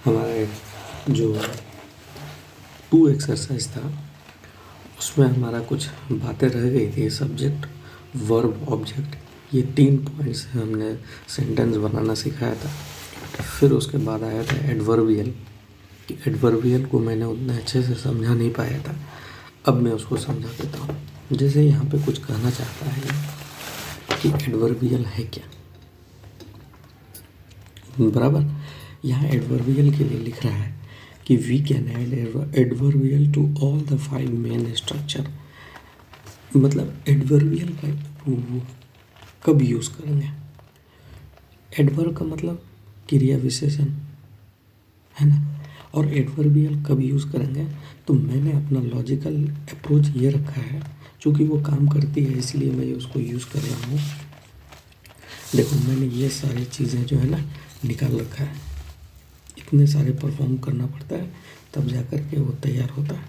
हमारा एक जो 2 एक्सरसाइज था उसमें हमारा कुछ बातें रह गई थी। सब्जेक्ट, वर्ब, ऑब्जेक्ट, ये 3 पॉइंट्स हमने सेंटेंस बनाना सिखाया था। फिर उसके बाद आया था एडवर्बियल। एडवर्बियल को मैंने उतना अच्छे से समझा नहीं पाया था, अब मैं उसको समझा देता हूँ। जैसे यहाँ पे कुछ कहना चाहता है कि एडवर्बियल है क्या, बराबर। यहाँ एडवर्बियल के लिए लिख रहा है कि we can add adverbial to all the 5 main structure. मतलब एडवर्बियल का कब यूज़ करेंगे? एडवर्ब का मतलब क्रिया विशेषण है ना, और एडवर्बियल कब यूज़ करेंगे? तो मैंने अपना लॉजिकल अप्रोच ये रखा है, चूँकि वो काम करती है इसलिए मैं उसको यूज़ कर रहा हूँ। देखो, मैंने ये सारी चीज़ें जो है ना निकाल रखा है। इतने सारे परफॉर्म करना पड़ता है तब जा कर के वो तैयार होता है।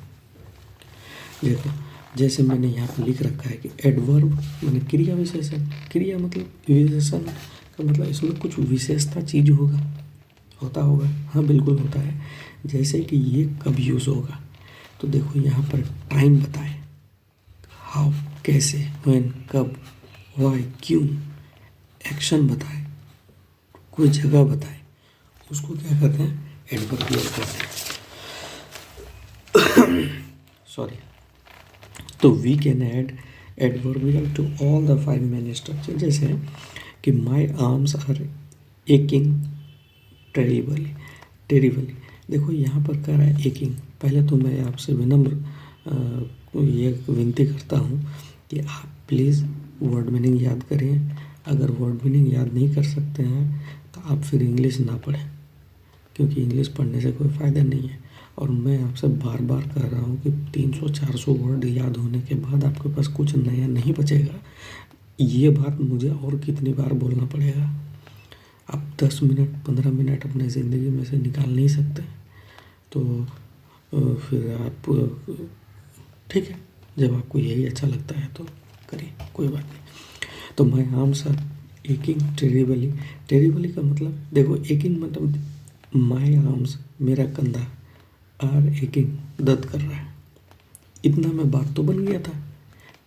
देखो, जैसे मैंने यहाँ पे लिख रखा है कि एडवर्ब मैंने क्रिया विशेषण। क्रिया मतलब विशेषण का मतलब इसमें कुछ विशेषता चीज़ होता होगा। हाँ, बिल्कुल होता है। जैसे कि ये कब यूज़ होगा, तो देखो यहाँ पर टाइम बताए, हाउ कैसे, व्हेन कब, व्हाई क्यों, एक्शन बताए, कोई जगह बताए, उसको क्या कहते हैं? एडवर्बियल कहते हैं। सॉरी। तो we can add adverbial to all the 5 main structure. जैसे कि my arms are aching terribly. देखो यहाँ पर कह रहा है एकिंग। पहले तो मैं आपसे विनम्र ये विनती करता हूँ कि आप प्लीज़ वर्ड मीनिंग याद करें। अगर वर्ड मीनिंग याद नहीं कर सकते हैं तो आप फिर इंग्लिश ना पढ़ें, क्योंकि इंग्लिश पढ़ने से कोई फ़ायदा नहीं है। और मैं आपसे बार बार कह रहा हूँ कि 300-400 वर्ड याद होने के बाद आपके पास कुछ नया नहीं बचेगा। ये बात मुझे और कितनी बार बोलना पड़ेगा? आप 10 मिनट 15 मिनट अपने ज़िंदगी में से निकाल नहीं सकते, तो फिर आप ठीक है, जब आपको यही अच्छा लगता है तो करिए, कोई बात नहीं। तो my arms are aching terribly. Terribly का मतलब देखो, एकिंग मतलब माई आर्म्स, मेरा कंधा, आर एकिंग, दर्द कर रहा है। इतना में बात तो बन गया था।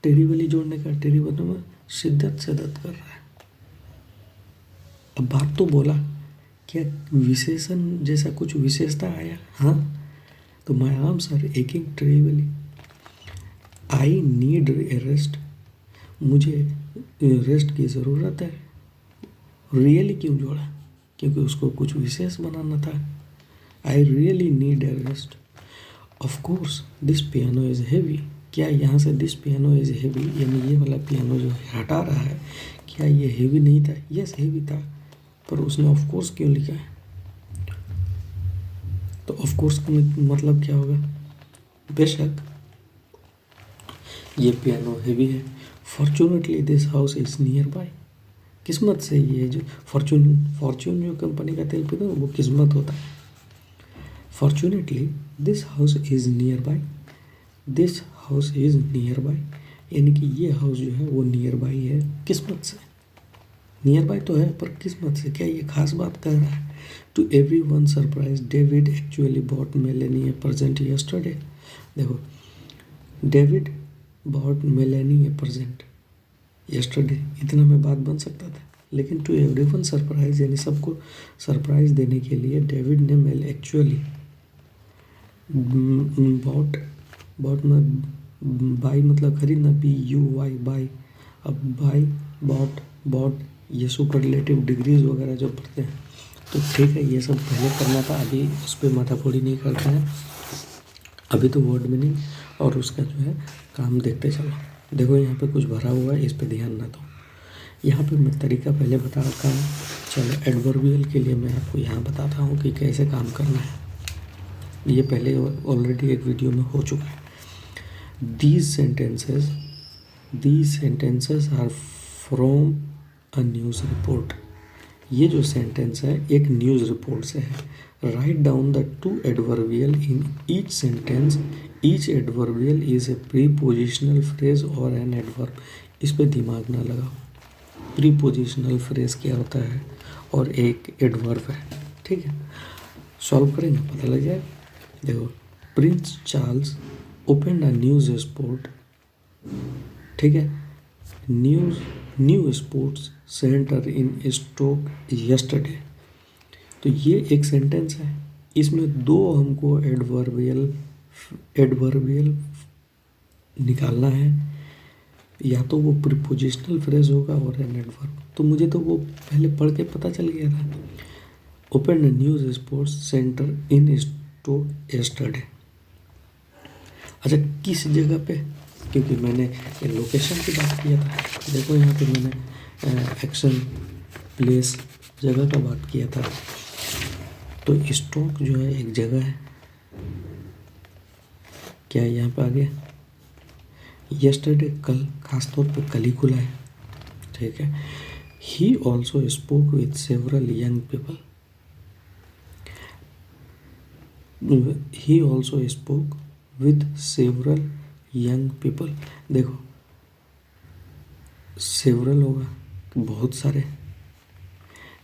टेरिबली जोड़ने का, टेरिबली में शिद्दत से दर्द कर रहा है। अब बात तो बोला, क्या विशेषण जैसा कुछ विशेषता आया? हाँ। तो my arms are aching terribly, I need a rest, मुझे रेस्ट की ज़रूरत है। रियली क्यों जोड़ा? क्योंकि उसको कुछ विशेष बनाना था। I really need a rest. Of course this piano is heavy. क्या यहाँ से दिस पियानो इज़ हैवी, यानी ये वाला पियानो जो हटा रहा है, क्या ये हैवी नहीं था? यस, हैवी था, पर उसने ऑफ कोर्स क्यों लिखा है? तो ऑफ कोर्स का मतलब क्या होगा? बेशक ये पियानो हैवी है। Fortunately this house is near by. किस्मत से ये जो फॉर्चून जो कंपनी का तेल पीता है वो किस्मत होता है। Fortunately this house is near by. This house is near by, यानी कि ये हाउस जो है वो नियर बाय है, किस्मत से। नियर बाय तो है पर किस्मत से। क्या ये खास बात कह रहा है? To everyone surprise David actually bought Melanie a present yesterday. देखो, David bought Melanie a present yesterday, इतना में बात बन सकता था। लेकिन टू एवरी वन सरप्राइज, यानी सबको सरप्राइज देने के लिए डेविड ने मेल एक्चुअली बॉट में बाई मतलब खरीदना, BUY बाई। अब बाई, बॉट ये सुपरलेटिव डिग्रीज वगैरह जो पढ़ते हैं तो ठीक है, ये सब पहले करना था, अभी उस पर माथाफोड़ी नहीं करते हैं। अभी तो वर्ड मीनिंग और उसका जो है काम देखते चलो। देखो यहाँ पे कुछ भरा हुआ है, इस पे ध्यान ना दो। यहाँ पे मैं तरीका पहले बता रखा हूँ। चलो, एडवर्बियल के लिए मैं आपको यहाँ बताता हूँ कि कैसे काम करना है। ये पहले ऑलरेडी एक वीडियो में हो चुका है। These sentences are from a news report। ये जो सेंटेंस है एक न्यूज़ रिपोर्ट से है। Write down the 2 adverbial in each sentence. Each adverbial is a prepositional phrase और एन एडवर्ब। इस पे दिमाग ना लगाओ। प्रीपोजिशनल फ्रेज क्या होता है और एक एडवर्ब है, ठीक है। सॉल्व करेंगे पता लग जाए। देखो, Prince Charles open a news sport, ठीक है, न्यू स्पोर्ट्स सेंटर इन स्टोक यस्टरडे। तो ये एक सेंटेंस है, इसमें दो हमको एडवर्बियल निकालना है, या तो वो प्रीपोजिशनल फ्रेज होगा और एन एडवर्ब। तो मुझे तो वो पहले पढ़ के पता चल गया था। ओपन न्यूज स्पोर्ट्स सेंटर इन स्टोक यस्टरडे। अच्छा, किस जगह पे, क्योंकि मैंने लोकेशन की बात किया था। देखो यहाँ पे मैंने एक्शन, प्लेस, जगह का बात किया था। तो स्टोक जो है एक जगह है, क्या यहाँ पे आ गया। यस्टरडे कल, खासतौर पे कल ही खुला है, ठीक है। He also spoke with several young people, he also spoke with several young people. देखो, सेवरल होगा बहुत सारे,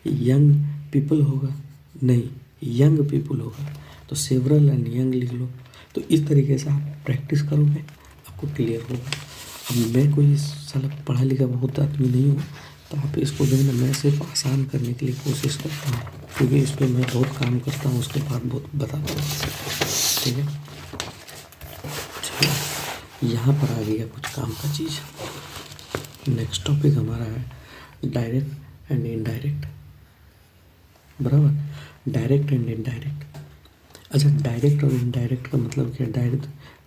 यंग पीपल होगा नहीं, यंग पीपल होगा, तो सेवरल एंड यंग लिख लो। तो इस तरीके से आप प्रैक्टिस करोगे, आपको क्लियर होगा। अब मैं कोई साला पढ़ा लिखा बहुत आदमी नहीं हूँ, तो आप इसको जो है ना, मैं सिर्फ आसान करने के लिए कोशिश करता हूँ, क्योंकि इस पर मैं बहुत काम करता हूँ, उसके बाद बहुत बताता हूँ, ठीक है। चलो, यहाँ पर आ गया कुछ काम का चीज़। नेक्स्ट टॉपिक हमारा है डायरेक्ट एंड इनडायरेक्ट, बराबर। Direct and indirect. अच्छा, डायरेक्ट और इनडायरेक्ट का मतलब क्या।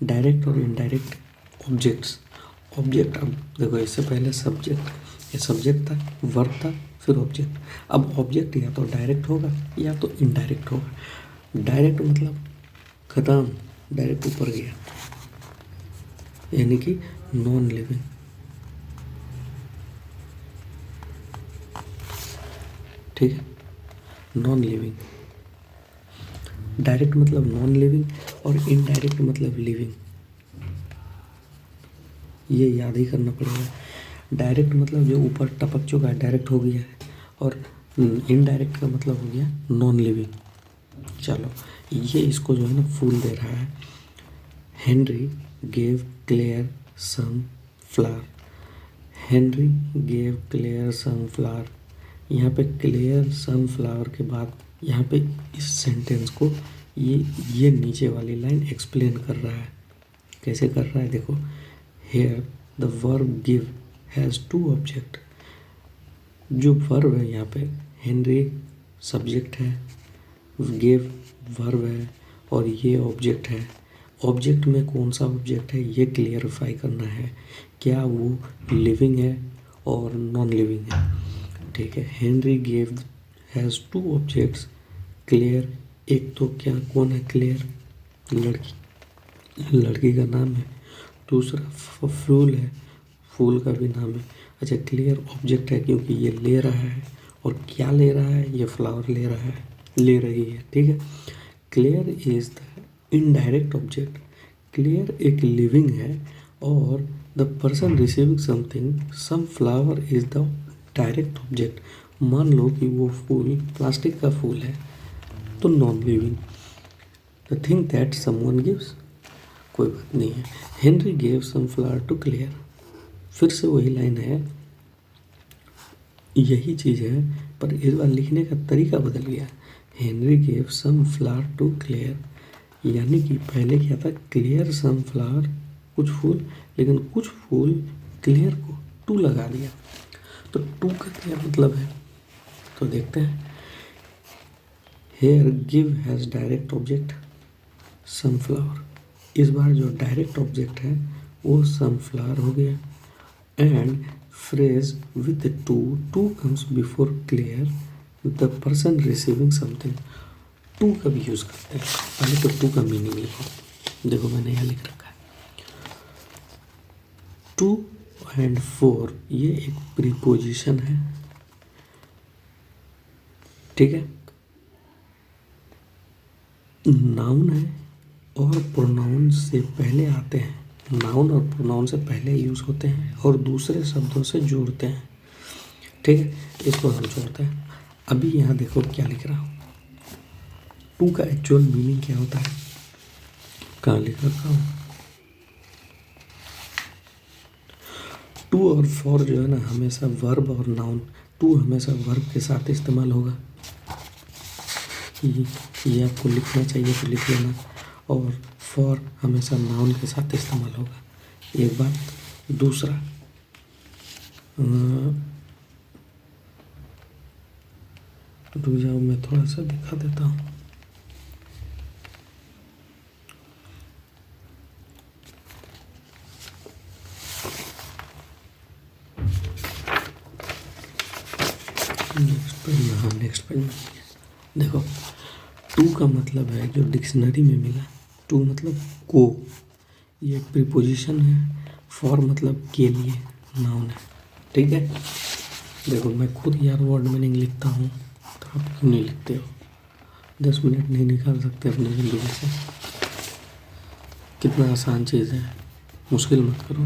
डायरेक्ट और इनडायरेक्ट ऑब्जेक्ट्स। ऑब्जेक्ट, अब देखो इससे पहले सब्जेक्ट, ये सब्जेक्ट था, वर्ब था, फिर ऑब्जेक्ट। अब ऑब्जेक्ट या तो डायरेक्ट होगा या तो इनडायरेक्ट होगा। डायरेक्ट मतलब खत्म, डायरेक्ट ऊपर गया, यानी कि नॉन लिविंग, ठीक है, नॉन लिविंग। डायरेक्ट मतलब नॉन लिविंग और इनडायरेक्ट मतलब लिविंग, ये याद ही करना पड़ेगा। डायरेक्ट मतलब जो ऊपर टपक चुका है, डायरेक्ट हो गया है, और इनडायरेक्ट का मतलब हो गया नॉन लिविंग। चलो, ये इसको जो है ना फूल दे रहा है। Henry gave Claire some flower. Henry gave Claire some flower. यहाँ पे क्लियर सनफ्लावर के बाद यहाँ पे इस सेंटेंस को ये नीचे वाली लाइन एक्सप्लेन कर रहा है। कैसे कर रहा है देखो, here the verb give has two object. जो वर्ब है यहाँ पे, हेनरी सब्जेक्ट है, गिव वर्ब है, और ये ऑब्जेक्ट है। ऑब्जेक्ट में कौन सा ऑब्जेक्ट है ये क्लियरिफाई करना है, क्या वो लिविंग है और नॉन लिविंग है, ठीक है। Henry gave has two objects, Claire, एक तो क्या, कौन है क्लेयर, लड़की का नाम है। दूसरा फूल है, फूल का भी नाम है। अच्छा, क्लियर ऑब्जेक्ट है क्योंकि ये ले रहा है, और क्या ले रहा है, ये फ्लावर ले रहा है, ले रही है, ठीक है। Claire is the indirect object. Claire एक लिविंग है, और the person receiving something, some flower is the direct object. मान लो कि वो फूल प्लास्टिक का फूल है, तो non living. The thing that someone gives, कोई बात नहीं है। Henry gave some flower to Claire, फिर से वही लाइन है, यही चीज़ है, पर इस बार लिखने का तरीका बदल गया। Henry gave some flower to Claire, यानी कि पहले क्या था, क्लियर सम फ्लावर, कुछ फूल, लेकिन कुछ फूल क्लियर को टू लगा दिया। तो टू का क्या मतलब है, तो देखते हैं। Here give has direct object sunflower. इस बार जो डायरेक्ट ऑब्जेक्ट है वो सनफ्लावर हो गया। And phrase with to comes before Claire the person receiving something. To का भी यूज़ करते हैं। पहले तो टू का मीनिंग लिखो, देखो मैंने यहाँ लिख रखा है। टू एंड फोर ये एक प्रीपोजिशन है, ठीक है, नाउन है और प्रोनाउन से पहले आते हैं। नाउन और प्रोनाउन से पहले यूज़ होते हैं और दूसरे शब्दों से जोड़ते हैं, ठीक है। इसको हम जोड़ते हैं। अभी यहाँ देखो क्या लिख रहा हूँ, टू का एक्चुअल मीनिंग क्या होता है? कहाँ लिखा था? टू और फॉर जो है ना, हमेशा वर्ब और नाउन, टू हमेशा वर्ब के साथ इस्तेमाल होगा। ये आपको लिखना चाहिए तो लिख लेना। और फॉर हमेशा नाउन के साथ इस्तेमाल होगा, एक बात। दूसरा, रुक जाओ, मैं थोड़ा सा दिखा देता हूँ। नेक्स्ट पेज में, हाँ नेक्स्ट पेज में देखो, टू का मतलब है जो डिक्शनरी में मिला, टू मतलब को, ये एक प्रीपोजिशन है। फॉर मतलब के लिए, नाउन है। ठीक है, देखो मैं खुद यार वर्ड मीनिंग लिखता हूँ, तो आप क्यों नहीं लिखते हो? 10 मिनट नहीं निकाल सकते अपनी ज़िंदगी से? कितना आसान चीज़ है, मुश्किल मत करो।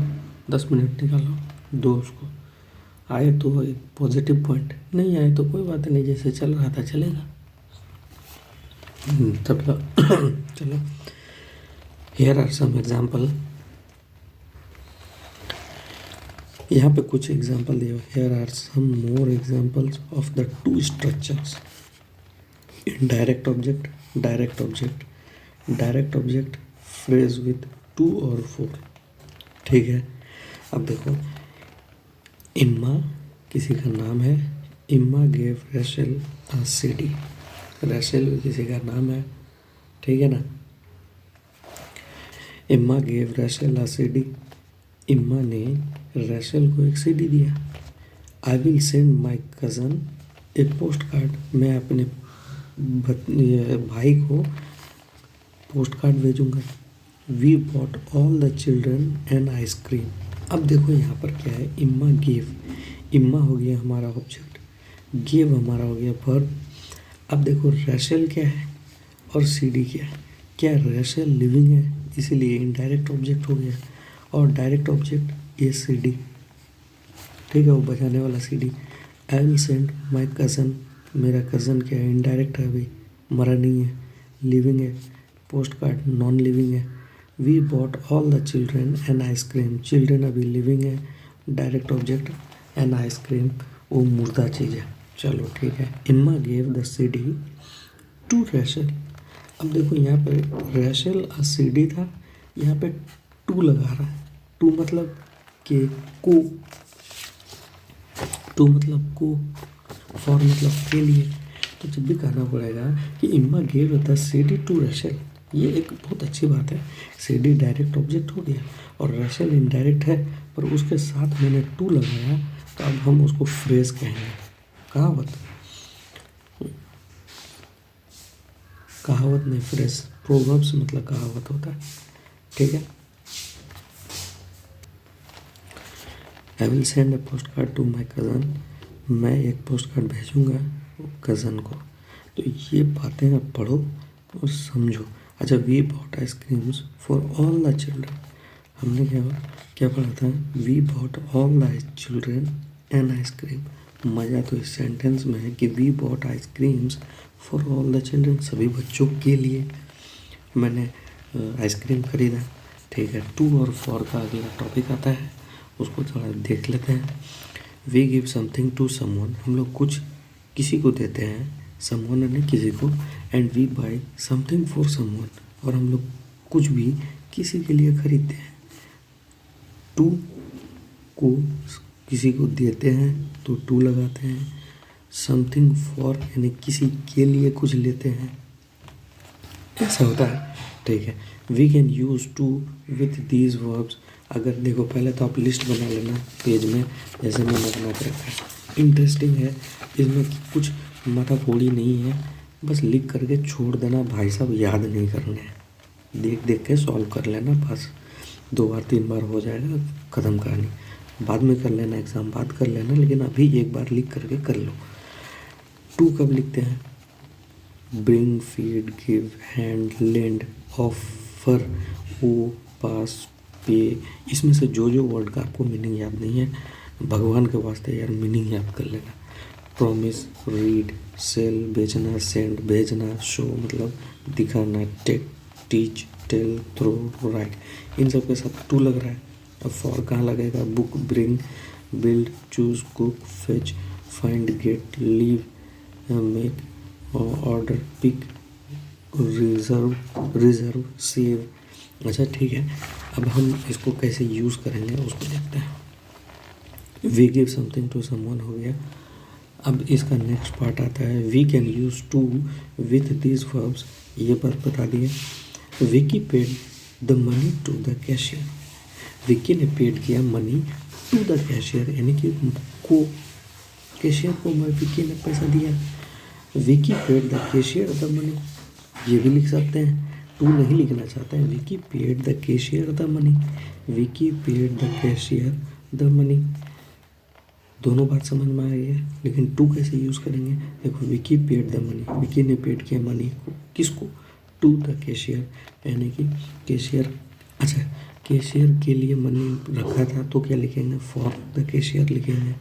10 मिनट निकालो, दो उसको। आए तो एक पॉजिटिव पॉइंट, नहीं आए तो कोई बात नहीं, जैसे चल रहा था चलेगा। चलो चलो, हियर आर सम एग्जाम्पल। यहाँ पे कुछ एग्जाम्पल दिए। Here are some more examples of the two structures. Indirect object, direct object, direct object, phrase with to और फोर। ठीक है, अब देखो, इम्मा किसी का नाम है, Emma gave Rachel a CD. Rachel भी किसी का नाम है, ठीक है ना। Emma gave Rachel a CD, Emma ने रैशल को एक सीडी दिया। I will send my cousin a postcard, मैं अपने भाई को पोस्ट कार्ड भेजूंगा। We bought all the children an ice cream. अब देखो यहाँ पर क्या है, इम्मा गेव, इम्मा हो गया हमारा ऑब्जेक्ट, गेव हमारा हो गया वर्ब। अब देखो रैशल क्या है और सीडी क्या है। क्या रैशल लिविंग है, इसीलिए इनडायरेक्ट ऑब्जेक्ट हो गया, और डायरेक्ट ऑब्जेक्ट ये सीडी, ठीक है, वो बजाने वाला CD. I will send my cousin, मेरा कज़न क्या है, इनडायरेक्ट है, अभी मरा नहीं है। लिविंग है, पोस्ट कार्ड नॉन लिविंग है। We bought all the children an ice cream, children अभी लिविंग है, डायरेक्ट ऑब्जेक्ट एन आइसक्रीम, वो मुर्दा चीज़ है। चलो ठीक है, Emma gave the CD to Rachel. अब देखो यहाँ पे रैशल अ सीडी था, यहाँ पे टू लगा रहा है। टू मतलब के, को, टू मतलब को, फॉर मतलब के लिए। तो जब भी कहना पड़ेगा कि Emma gave the CD to Rachel, ये एक बहुत अच्छी बात है। सीडी डायरेक्ट ऑब्जेक्ट हो गया और रैशल इनडायरेक्ट है, पर उसके साथ मैंने टू लगाया, तो अब हम उसको फ्रेज कहेंगे, कहावत। कहावत नहीं, फ्रेज। प्रोवर्ब्स मतलब कहावत होता है, ठीक है। I will send a postcard to my cousin, मैं एक पोस्ट कार्ड भेजूँगा कज़न को। तो ये बातें आप पढ़ो और समझो। अच्छा, we bought ice creams for all the children, हमने क्या पढ़ा था, we bought all the children an ice cream. मज़ा तो इस सेंटेंस में है कि we bought ice creams for all the children, सभी बच्चों के लिए मैंने आइसक्रीम खरीदा। ठीक है, टू और फॉर का अगला टॉपिक आता है, उसको थोड़ा देख लेते हैं। We give something to someone, हम लोग कुछ किसी को देते हैं, समवन यानी किसी को, and we buy something for someone, और हम लोग कुछ भी किसी के लिए खरीदते हैं। टू को किसी को देते हैं तो टू लगाते हैं, समथिंग फॉर यानी किसी के लिए कुछ लेते हैं, ऐसा होता है। ठीक है, we can use to with these verbs. अगर देखो, पहले तो आप लिस्ट बना लेना पेज में, जैसे मैंने बना के रखा है। इंटरेस्टिंग है, इसमें कुछ माथाफोड़ी नहीं है, बस लिख करके छोड़ देना भाई साहब, याद नहीं करने हैं, देख देख के सॉल्व कर लेना, बस 2 बार 3 बार हो जाएगा, ख़त्म कहानी। बाद में कर लेना, एग्ज़ाम बाद कर लेना, लेकिन अभी एक बार लिख करके कर लो। टू कब लिखते हैं, bring, feed, give, hand, lend, offer, owe, pass, pay, इसमें से जो जो वर्ड का आपको मीनिंग याद नहीं है, भगवान के वास्ते यार मीनिंग याद कर लेना। प्रॉमिस, रीड, सेल बेचना, सेंड भेजना, शो मतलब दिखाना, take teach, tell, throw, write. इन सब के साथ टू लग रहा है। अब फॉर कहाँ लगेगा? Book, bring, build, choose, cook, fetch, find, get, leave, make, order, pick, reserve, save. अच्छा ठीक है, अब हम इसको कैसे यूज़ करेंगे उसको देखते हैं। We give something to someone हो गया। अब इसका नेक्स्ट पार्ट आता है, we can use to with this verbs. ये बात बता दिए। Vicky paid the money to the cashier. Vicky ने पेड किया मनी टू द कैशियर, यानी कि को कैशियर को विकी ने पैसा दिया। Vicky paid the cashier the money, ये भी लिख सकते हैं। टू नहीं लिखना चाहते हैं, Vicky paid the cashier the money, Vicky paid the cashier the money. दोनों बात समझ में आ रही है, लेकिन टू कैसे यूज़ करेंगे? देखो, Vicky paid the money, Vicky ने पेड किया मनी को, किसको? टू द कैशियर, यानी कि कैशियर। अच्छा, कैशियर के लिए मनी रखा था तो क्या लिखेंगे? फॉर द कैशियर लिखेंगे।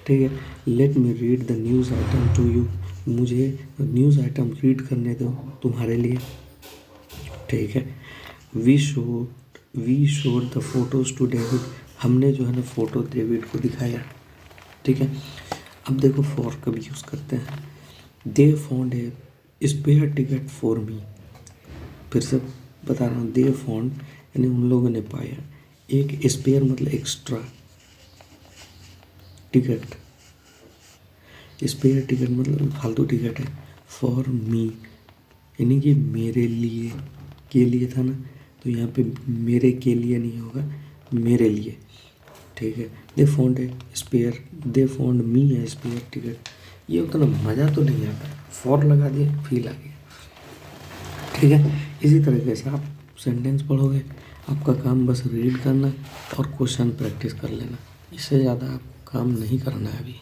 ठीक है। Let me read the news item to you, मुझे न्यूज़ आइटम रीड करने दो तुम्हारे लिए। ठीक है। We showed the photos to David, हमने जो है ना फ़ोटो डेविड को दिखाया। ठीक है। अब देखो फॉर कब यूज़ करते हैं। They found a spare ticket for me, फिर से बता रहा हूँ, दे फाउंड यानी उन लोगों ने पाया एक स्पेयर मतलब एक्स्ट्रा टिकट, स्पेयर टिकट मतलब फालतू टिकट है, फॉर मी यानी कि मेरे लिए, के लिए था ना, तो यहाँ पे मेरे के लिए नहीं होगा, मेरे लिए। ठीक है। They found a spare, they found me a spare ticket, ये उतना मज़ा तो नहीं आता, फॉर लगा दिए फील आ गया। ठीक है। इसी तरीके से आप सेंटेंस पढ़ोगे, आपका काम बस रीड करना और क्वेश्चन प्रैक्टिस कर लेना, इससे ज़्यादा आपको काम नहीं करना है अभी।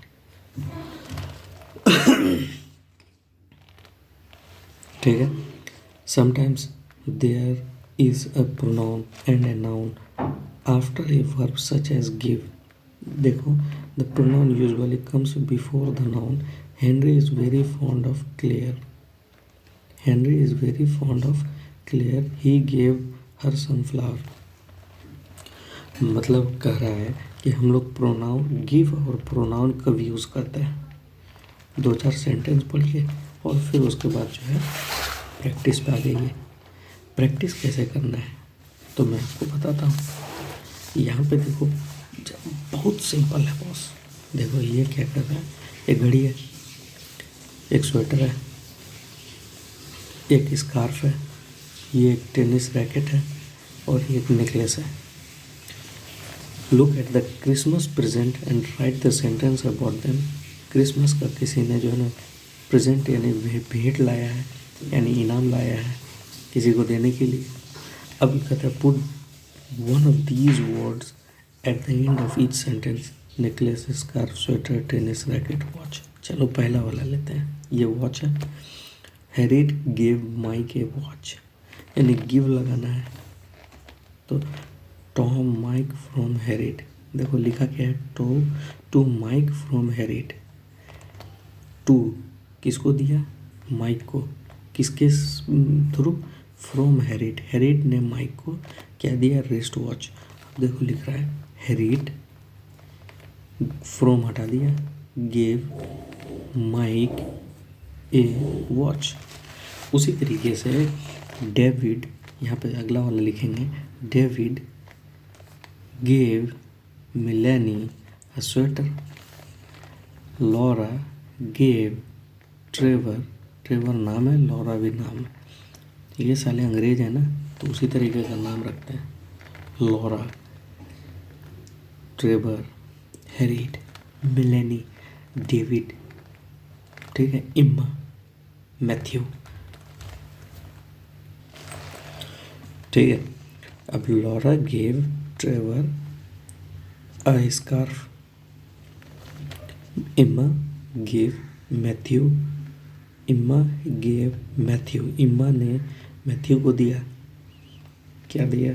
ठीक है। Sometimes there is a pronoun and a noun after a verb such as give. देखो, the pronoun usually comes before the noun. Henry is very fond of Claire, Henry is very fond of Claire, he gave her sunflower. मतलब कह रहा है कि हम लोग pronoun give और pronoun कब यूज़ करते हैं। दो चार सेंटेंस पढ़िए और फिर उसके बाद जो है प्रैक्टिस पे आ जाइए। प्रैक्टिस कैसे करना है तो मैं आपको बताता हूँ। यहाँ पे देखो, बहुत सिंपल है बॉस। देखो ये क्या कर रहा है, एक घड़ी है, एक स्वेटर है, एक स्कार्फ है, ये एक टेनिस रैकेट है और ये एक नेकलेस है। Look at the Christmas present and right the sentence about them. Christmas का किसी ने जो है ना प्रेजेंट यानी भेंट लाया है, यानी इनाम लाया है किसी को देने के लिए। अब कहता है put one of these words eight the end of each sentence, necklace, scarf, sweater, tennis racket, watch. चलो पहला वाला लेते हैं, ये वॉच है। हैरिट गेव माइक ए वॉच, यानी गिव लगाना है तो टॉम माइक फ्रॉम हैरिट। देखो लिखा क्या है, to Mike from Harriet. To किसको दिया? माइक को। किसके थ्रू? फ्रॉम हैरिट, हैरिट ने माइक को क्या दिया? Wrist watch. अब देखो लिख रहा है हैरिट, फ्रॉम हटा दिया, गेव माइक ए वॉच। उसी तरीके से डेविड, यहाँ पे अगला वाला लिखेंगे, David gave Melanie a sweater, Laura gave Trevor, Trevor नाम है, लॉरा भी नाम है, ये साले अंग्रेज है ना, तो उसी तरीके का नाम रखते हैं। Laura, Trevor, Harriet, Melanie, David, ठीक है, इम्मा, मैथ्यू। ठीक है। अब Laura gave Trevor a scarf, Emma gave Matthew, Emma gave Matthew, Emma ने मैथ्यू को दिया, क्या दिया?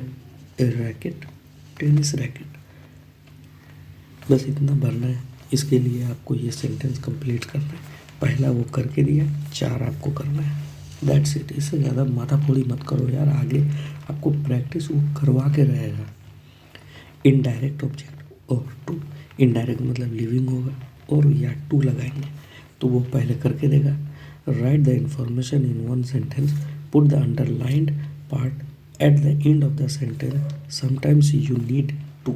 A racket, tennis racket. बस इतना भरना है, इसके लिए आपको ये सेंटेंस कंप्लीट करना है। पहला वो करके दिया, 4 आपको करना है, दैट्स इट। इससे ज़्यादा माथाफोड़ी मत करो यार, आगे आपको प्रैक्टिस वो करवा के रहेगा। इनडायरेक्ट ऑब्जेक्ट और टू, इनडायरेक्ट मतलब लिविंग होगा और या टू लगाएंगे तो वो पहले करके देगा। Write the information in one sentence, put the underlined part at the end of the sentence, sometimes you need to,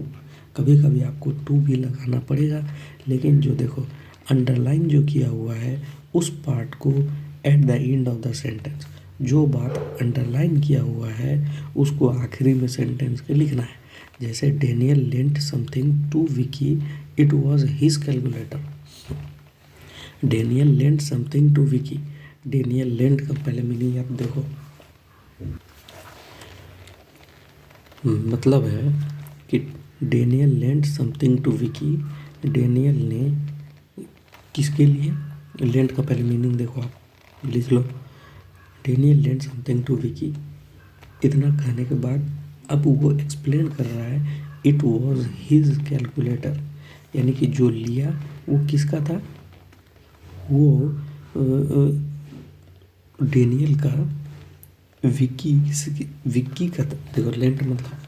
कभी कभी आपको टू भी लगाना पड़ेगा, लेकिन जो देखो अंडरलाइन जो किया हुआ है उस पार्ट को eight the end of the sentence, जो बात अंडरलाइन किया हुआ है उसको आखिरी में सेंटेंस के लिखना है। जैसे Daniel lent something to Vicky, it was his calculator. Daniel lent something to Vicky, Daniel lent का पहले मीनिंग आप देखो, मतलब है कि Daniel lent something to Vicky, Daniel ने किसके लिए, लेंट का पहले मीनिंग देखो आप लिख लो, Daniel lent something to Vicky. इतना कहने के बाद अब वो एक्सप्लेन कर रहा है, इट वॉज हिज कैलकुलेटर, यानी कि जो लिया वो किसका था, वो डेनियल का, विक्की का था। देखो लेंट मतलब,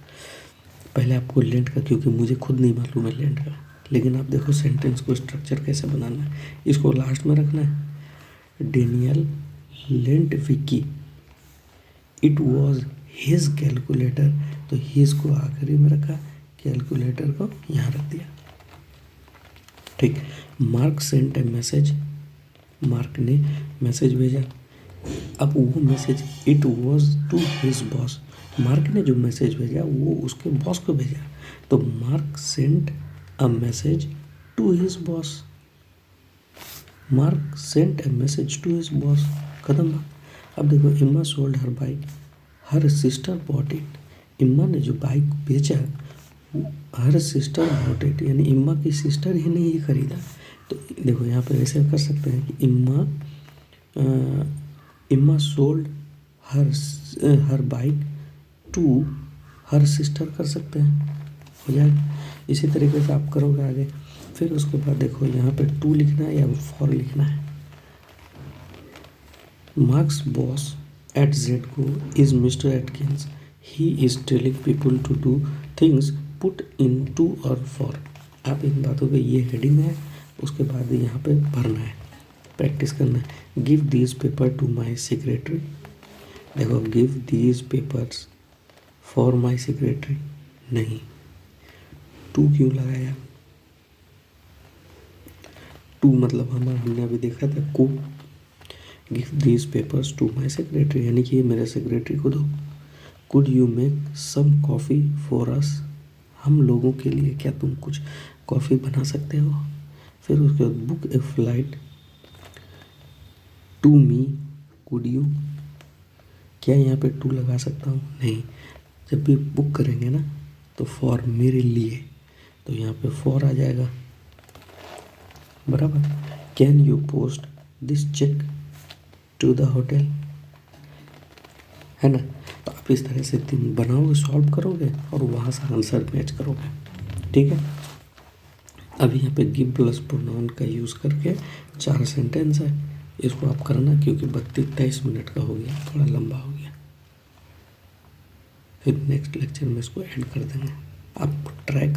पहले आपको लेंट का, क्योंकि मुझे खुद नहीं मालूम है लेंट का, लेकिन आप देखो सेंटेंस को स्ट्रक्चर कैसे बनाना है, इसको लास्ट में रखना है। Daniel lent Vicky, it was his calculator, तो हिज को आखिरी में रखा, कैलकुलेटर को यहाँ रख दिया। ठीक, Mark sent a message, Mark ने मैसेज भेजा। अब वो message it was to his boss, Mark ने जो मैसेज भेजा वो उसके बॉस को भेजा, तो Mark sent a message to his boss, Mark sent a message to his boss, खत्म बात। अब देखो, Emma sold her bike, her sister bought it, Emma ने जो बाइक बेचा हर सिस्टर बॉट इट, यानी इम्मा की सिस्टर ही ने ये खरीदा। तो देखो यहाँ पे ऐसे कर सकते हैं कि Emma sold her bike to her sister कर सकते हैं, हो जाएगा। इसी तरीके से आप करोगे आगे। फिर उसके बाद देखो यहाँ पे टू लिखना है या फॉर लिखना है। Mark's boss at Z Co is Mr Atkins, he is telling people to do things, put in to और फॉर। आप इन बातों पे ये हेडिंग है, उसके बाद यहाँ पे भरना है, प्रैक्टिस करना है। Give these paper to my secretary, देखो give these papers for my secretary, नहीं, टू क्यों लगाया, टू मतलब हमने अभी देखा था को, give these papers to my secretary यानी कि ये मेरे सेक्रेटरी को दो। Could you make some coffee for us, हम लोगों के लिए क्या तुम कुछ कॉफ़ी बना सकते हो। फिर उसके बाद book a flight to me, could you, क्या यहाँ पे टू लगा सकता हूँ, नहीं, जब भी बुक करेंगे ना तो फॉर मेरे लिए, तो यहाँ पे फॉर आ जाएगा, बराबर। Can you post this cheque to the hotel, है ना। तो आप इस तरह से तुम बनाओगे, सॉल्व करोगे और वहाँ से आंसर मैच करोगे, ठीक है। अभी यहाँ पे गिव प्लस प्रोनाउन का यूज़ करके 4 सेंटेंस है, इसको आप करना, क्योंकि 32-23 मिनट का हो गया, थोड़ा लंबा हो गया। फिर नेक्स्ट लेक्चर में इसको ऐड कर देंगे, आप ट्राई